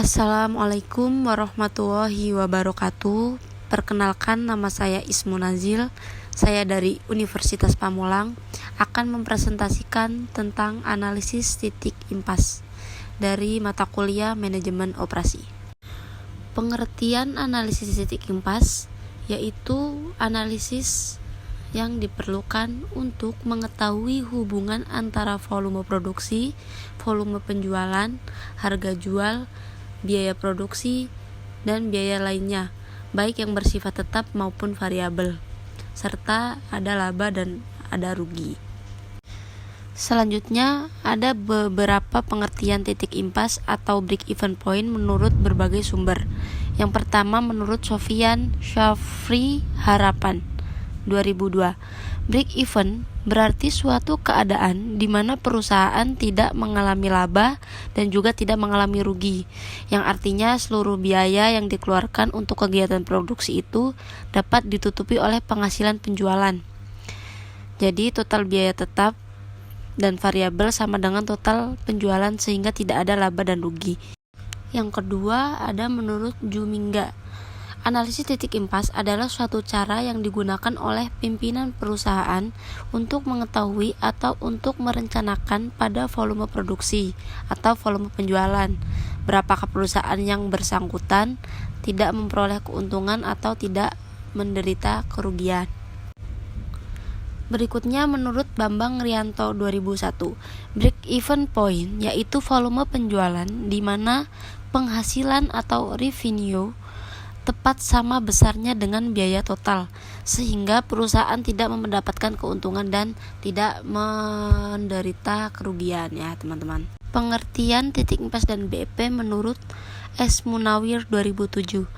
Assalamualaikum warahmatullahi wabarakatuh. Perkenalkan, nama saya Ismu Nazil. Saya dari Universitas Pamulang akan mempresentasikan tentang analisis titik impas dari mata kuliah Manajemen Operasi. Pengertian analisis titik impas yaitu analisis yang diperlukan untuk mengetahui hubungan antara volume produksi, volume penjualan, harga jual, biaya produksi, dan biaya lainnya, baik yang bersifat tetap maupun variabel, serta ada laba dan ada rugi. Selanjutnya, ada beberapa pengertian titik impas atau break-even point menurut berbagai sumber. Yang pertama menurut Sofyan Shafri Harapan 2002. Break-even berarti suatu keadaan di mana perusahaan tidak mengalami laba dan juga tidak mengalami rugi, yang artinya seluruh biaya yang dikeluarkan untuk kegiatan produksi itu dapat ditutupi oleh penghasilan penjualan. Jadi total biaya tetap dan variabel sama dengan total penjualan sehingga tidak ada laba dan rugi. Yang kedua ada menurut Juminga. Analisis titik impas adalah suatu cara yang digunakan oleh pimpinan perusahaan untuk mengetahui atau untuk merencanakan pada volume produksi atau volume penjualan, berapakah perusahaan yang bersangkutan tidak memperoleh keuntungan atau tidak menderita kerugian. Berikutnya menurut Bambang Rianto 2001, break-even point yaitu volume penjualan di mana penghasilan atau revenue tepat sama besarnya dengan biaya total, sehingga perusahaan tidak mendapatkan keuntungan dan tidak menderita kerugian ya teman-teman. Pengertian titik impas dan BEP menurut S. Munawir 2007.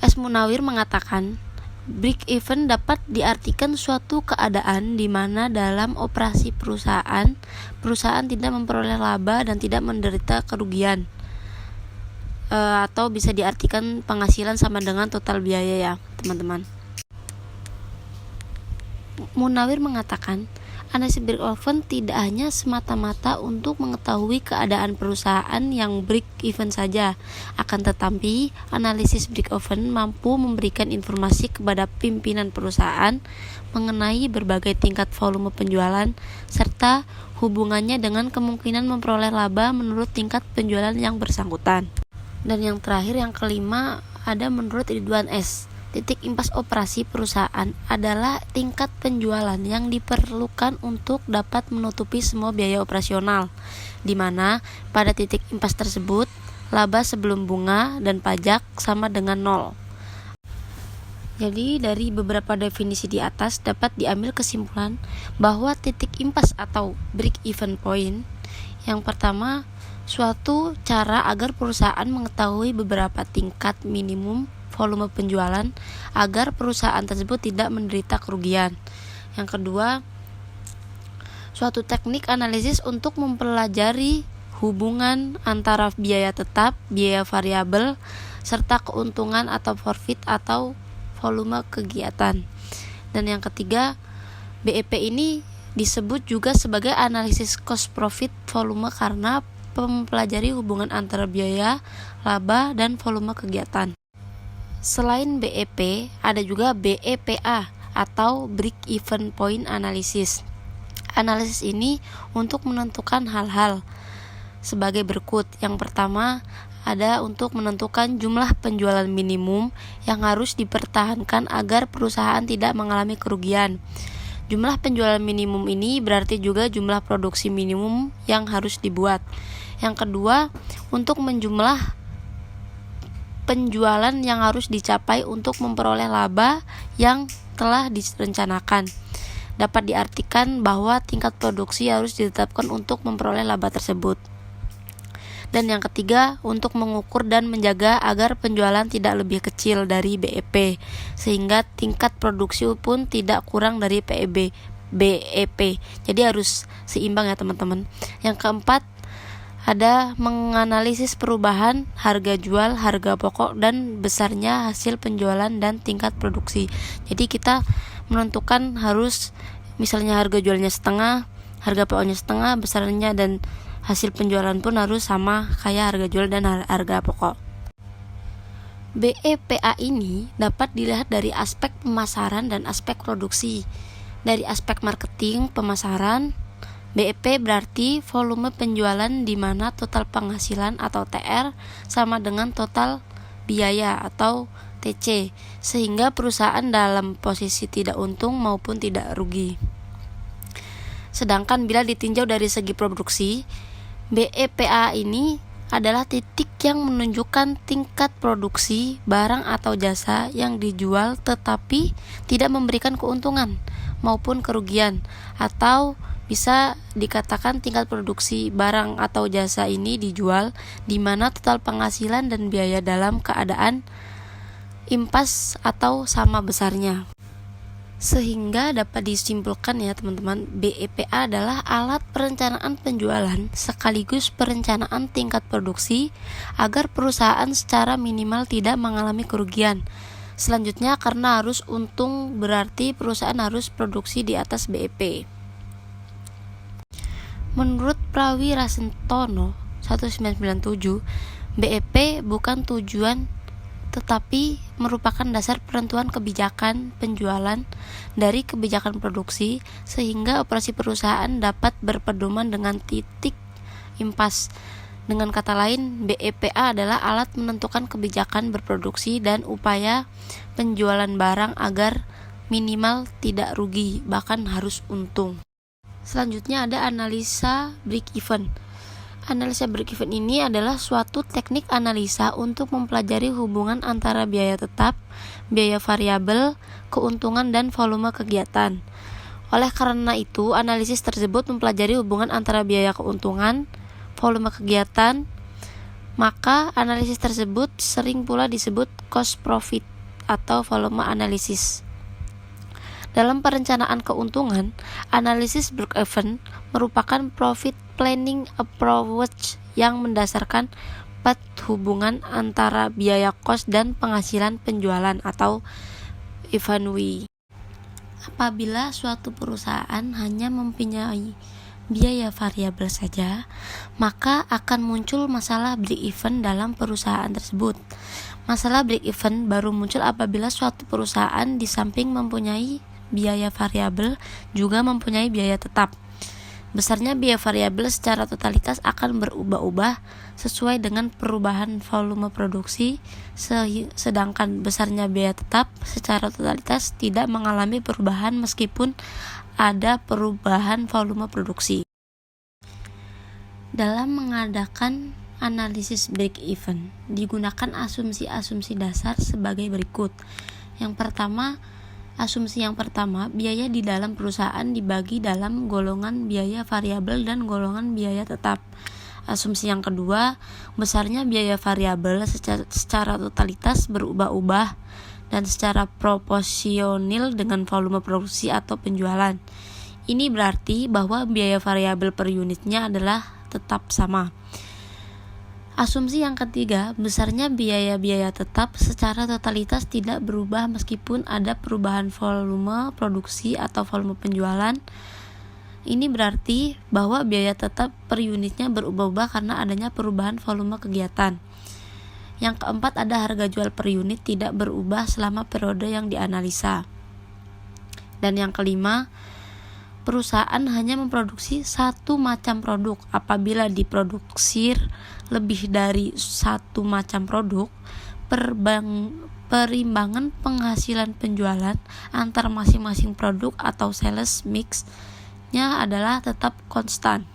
S. Munawir mengatakan, break-even dapat diartikan suatu keadaan di mana dalam operasi perusahaan tidak memperoleh laba dan tidak menderita kerugian. Atau bisa diartikan penghasilan sama dengan total biaya ya teman-teman. Munawir mengatakan, analisis break-even tidak hanya semata-mata untuk mengetahui keadaan perusahaan yang break-even saja, akan tetapi analisis break-even mampu memberikan informasi kepada pimpinan perusahaan mengenai berbagai tingkat volume penjualan serta hubungannya dengan kemungkinan memperoleh laba menurut tingkat penjualan yang bersangkutan. Dan yang terakhir, yang kelima, ada menurut Ridwan S. Titik impas operasi perusahaan adalah tingkat penjualan yang diperlukan untuk dapat menutupi semua biaya operasional, di mana pada titik impas tersebut laba sebelum bunga dan pajak sama dengan 0. Jadi dari beberapa definisi di atas dapat diambil kesimpulan bahwa titik impas atau break-even point yang pertama, suatu cara agar perusahaan mengetahui beberapa tingkat minimum volume penjualan agar perusahaan tersebut tidak menderita kerugian. Yang kedua, suatu teknik analisis untuk mempelajari hubungan antara biaya tetap, biaya variabel, serta keuntungan atau profit atau volume kegiatan. Dan yang ketiga, BEP ini disebut juga sebagai analisis cost profit volume karena mempelajari hubungan antara biaya, laba, dan volume kegiatan. Selain BEP, ada juga BEPA atau break-even point analysis. Analisis ini untuk menentukan hal-hal sebagai berikut. Yang pertama, ada untuk menentukan jumlah penjualan minimum yang harus dipertahankan agar perusahaan tidak mengalami kerugian. Jumlah penjualan minimum ini berarti juga jumlah produksi minimum yang harus dibuat. Yang kedua, untuk menjumlah penjualan yang harus dicapai untuk memperoleh laba yang telah direncanakan. Dapat diartikan bahwa tingkat produksi harus ditetapkan untuk memperoleh laba tersebut. Dan yang ketiga, untuk mengukur dan menjaga agar penjualan tidak lebih kecil dari BEP, sehingga tingkat produksi pun tidak kurang dari BEP. Jadi harus seimbang ya teman-teman. Yang keempat, ada menganalisis perubahan harga jual, harga pokok, dan besarnya hasil penjualan dan tingkat produksi. Jadi kita menentukan harus misalnya harga jualnya setengah, harga pokoknya setengah, besarnya dan hasil penjualan pun harus sama kayak harga jual dan harga pokok. BEPA ini dapat dilihat dari aspek pemasaran dan aspek produksi. Dari aspek marketing pemasaran, BEP berarti volume penjualan di mana total penghasilan atau TR sama dengan total biaya atau TC, sehingga perusahaan dalam posisi tidak untung maupun tidak rugi. Sedangkan bila ditinjau dari segi produksi, BEPA ini adalah titik yang menunjukkan tingkat produksi barang atau jasa yang dijual tetapi tidak memberikan keuntungan maupun kerugian, atau bisa dikatakan tingkat produksi barang atau jasa ini dijual di mana total penghasilan dan biaya dalam keadaan impas atau sama besarnya. Sehingga dapat disimpulkan ya teman-teman, BEPA adalah alat perencanaan penjualan sekaligus perencanaan tingkat produksi agar perusahaan secara minimal tidak mengalami kerugian. Selanjutnya, karena harus untung berarti perusahaan harus produksi di atas BEP. Menurut Prawi Rasentono 1997, BEP bukan tujuan tetapi merupakan dasar penentuan kebijakan penjualan dari kebijakan produksi sehingga operasi perusahaan dapat berpedoman dengan titik impas. Dengan kata lain, BEPA adalah alat menentukan kebijakan berproduksi dan upaya penjualan barang agar minimal tidak rugi, bahkan harus untung. Selanjutnya ada analisa break-even. Analisa break-even ini adalah suatu teknik analisa untuk mempelajari hubungan antara biaya tetap, biaya variabel, keuntungan, dan volume kegiatan. Oleh karena itu, analisis tersebut mempelajari hubungan antara biaya keuntungan, volume kegiatan, maka analisis tersebut sering pula disebut cost profit atau volume analisis. Dalam perencanaan keuntungan, analisis break-even merupakan profit planning approach yang mendasarkan pada hubungan antara biaya cost dan penghasilan penjualan atau EVNW. Apabila suatu perusahaan hanya mempunyai biaya variabel saja, maka akan muncul masalah break-even dalam perusahaan tersebut. Masalah break-even baru muncul apabila suatu perusahaan di samping mempunyai biaya variabel juga mempunyai biaya tetap. Besarnya biaya variabel secara totalitas akan berubah-ubah sesuai dengan perubahan volume produksi, sedangkan besarnya biaya tetap secara totalitas tidak mengalami perubahan meskipun ada perubahan volume produksi. Dalam mengadakan analisis break-even, digunakan asumsi-asumsi dasar sebagai berikut. Asumsi yang pertama, biaya di dalam perusahaan dibagi dalam golongan biaya variabel dan golongan biaya tetap. Asumsi yang kedua, besarnya biaya variabel secara totalitas berubah-ubah dan secara proporsional dengan volume produksi atau penjualan. Ini berarti bahwa biaya variabel per unitnya adalah tetap sama. Asumsi yang ketiga, besarnya biaya-biaya tetap secara totalitas tidak berubah meskipun ada perubahan volume produksi atau volume penjualan. Ini berarti bahwa biaya tetap per unitnya berubah-ubah karena adanya perubahan volume kegiatan. Yang keempat, ada harga jual per unit tidak berubah selama periode yang dianalisa. Dan yang kelima, perusahaan hanya memproduksi satu macam produk. Apabila diproduksi lebih dari satu macam produk, perimbangan penghasilan penjualan antar masing-masing produk atau sales mix-nya adalah tetap konstan.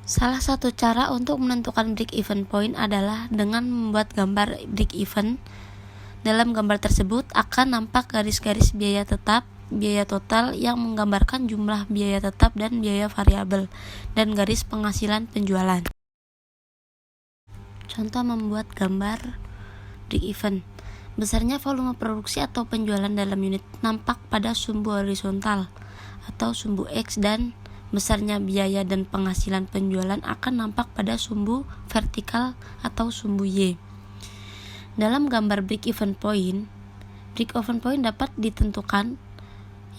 Salah satu cara untuk menentukan break-even point adalah dengan membuat gambar break-even. Dalam gambar tersebut akan nampak garis-garis biaya tetap, biaya total yang menggambarkan jumlah biaya tetap dan biaya variabel, dan garis penghasilan penjualan. Contoh membuat gambar break-even. Besarnya volume produksi atau penjualan dalam unit nampak pada sumbu horizontal atau sumbu X, dan besarnya biaya dan penghasilan penjualan akan nampak pada sumbu vertikal atau sumbu Y. Dalam gambar break-even point dapat ditentukan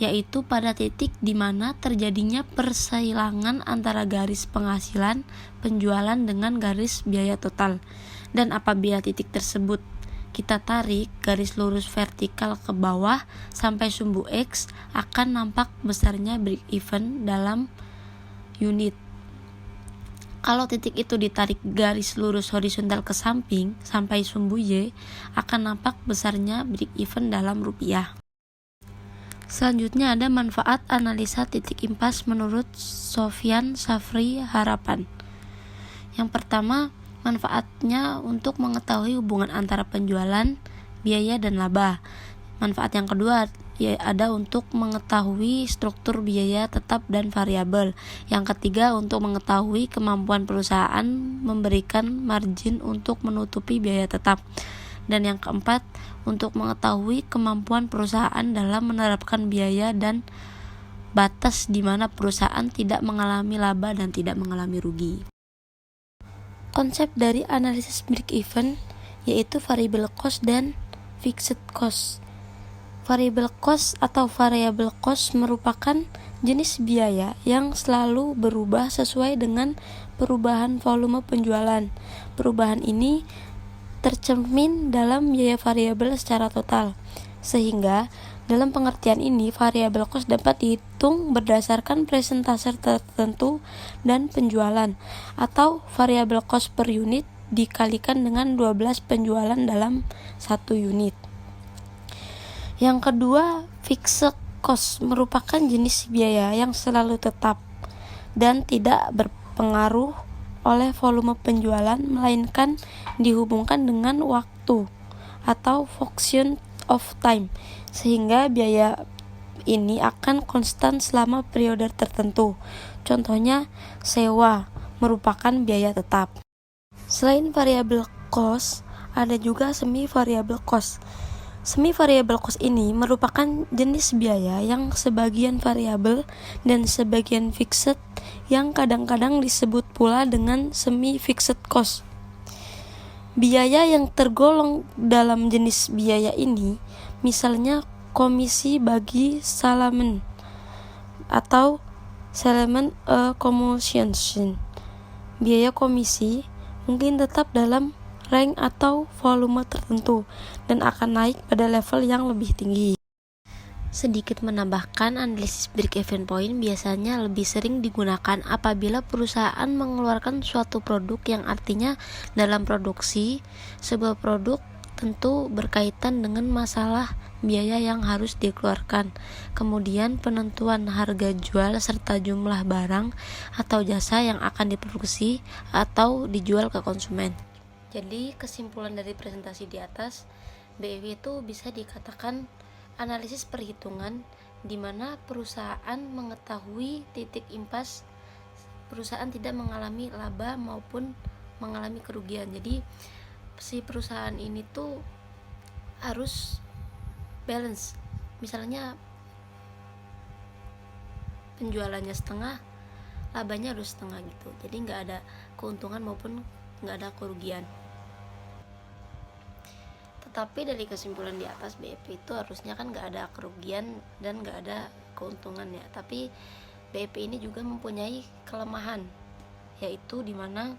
yaitu pada titik di mana terjadinya perseilangan antara garis penghasilan penjualan dengan garis biaya total. Dan apabila titik tersebut kita tarik garis lurus vertikal ke bawah sampai sumbu X, akan nampak besarnya break even dalam unit. Kalau titik itu ditarik garis lurus horizontal ke samping sampai sumbu Y, akan nampak besarnya break even dalam rupiah. Selanjutnya ada manfaat analisa titik impas menurut Sofyan Safri Harapan. Yang pertama, manfaatnya untuk mengetahui hubungan antara penjualan, biaya, dan laba. Manfaat yang kedua ada untuk mengetahui struktur biaya tetap dan variabel. Yang ketiga, untuk mengetahui kemampuan perusahaan memberikan margin untuk menutupi biaya tetap. Dan yang keempat, untuk mengetahui kemampuan perusahaan dalam menerapkan biaya dan batas di mana perusahaan tidak mengalami laba dan tidak mengalami rugi. Konsep dari analisis break even yaitu variable cost dan fixed cost. Variable cost atau variable cost merupakan jenis biaya yang selalu berubah sesuai dengan perubahan volume penjualan. Perubahan ini tercermin dalam biaya variabel secara total, sehingga dalam pengertian ini variabel cost dapat dihitung berdasarkan persentase tertentu dan penjualan, atau variabel cost per unit dikalikan dengan 12 penjualan dalam 1 unit. Yang kedua, fixed cost merupakan jenis biaya yang selalu tetap dan tidak berpengaruh oleh volume penjualan, melainkan dihubungkan dengan waktu atau function of time, sehingga biaya ini akan konstan selama periode tertentu. Contohnya, sewa merupakan biaya tetap. Selain variable cost, ada juga semi variable cost. Semi variable cost ini merupakan jenis biaya yang sebagian variabel dan sebagian fixed, yang kadang-kadang disebut pula dengan semi fixed cost. Biaya yang tergolong dalam jenis biaya ini misalnya komisi bagi salaman atau salesman commission. Biaya komisi mungkin tetap dalam rank atau volume tertentu dan akan naik pada level yang lebih tinggi. Sedikit menambahkan, analisis break even point biasanya lebih sering digunakan apabila perusahaan mengeluarkan suatu produk, yang artinya dalam produksi sebuah produk tentu berkaitan dengan masalah biaya yang harus dikeluarkan, kemudian penentuan harga jual serta jumlah barang atau jasa yang akan diproduksi atau dijual ke konsumen. Jadi kesimpulan dari presentasi di atas, BEW itu bisa dikatakan analisis perhitungan di mana perusahaan mengetahui titik impas perusahaan tidak mengalami laba maupun mengalami kerugian. Jadi si perusahaan ini tuh harus balance. Misalnya penjualannya setengah, labanya harus setengah gitu. Jadi nggak ada keuntungan maupun nggak ada kerugian. Tapi dari kesimpulan di atas, BEP itu harusnya kan nggak ada kerugian dan nggak ada keuntungan ya. Tapi BEP ini juga mempunyai kelemahan, yaitu di mana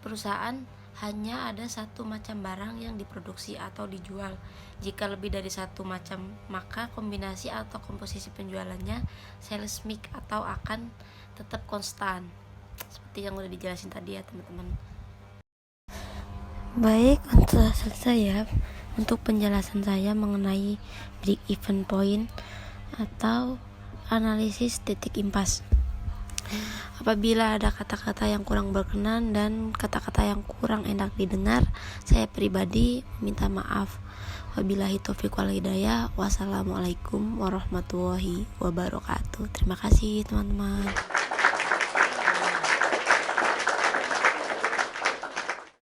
perusahaan hanya ada satu macam barang yang diproduksi atau dijual. Jika lebih dari satu macam, maka kombinasi atau komposisi penjualannya sales mix atau akan tetap konstan. Seperti yang udah dijelasin tadi ya teman-teman. Baik, untuk selesai ya untuk penjelasan saya mengenai break even point atau analisis titik impas. Apabila ada kata-kata yang kurang berkenan dan kata-kata yang kurang enak didengar, saya pribadi minta maaf. Wabillahi taufiq wal hidayah. Wassalamualaikum warahmatullahi wabarakatuh. Terima kasih teman-teman.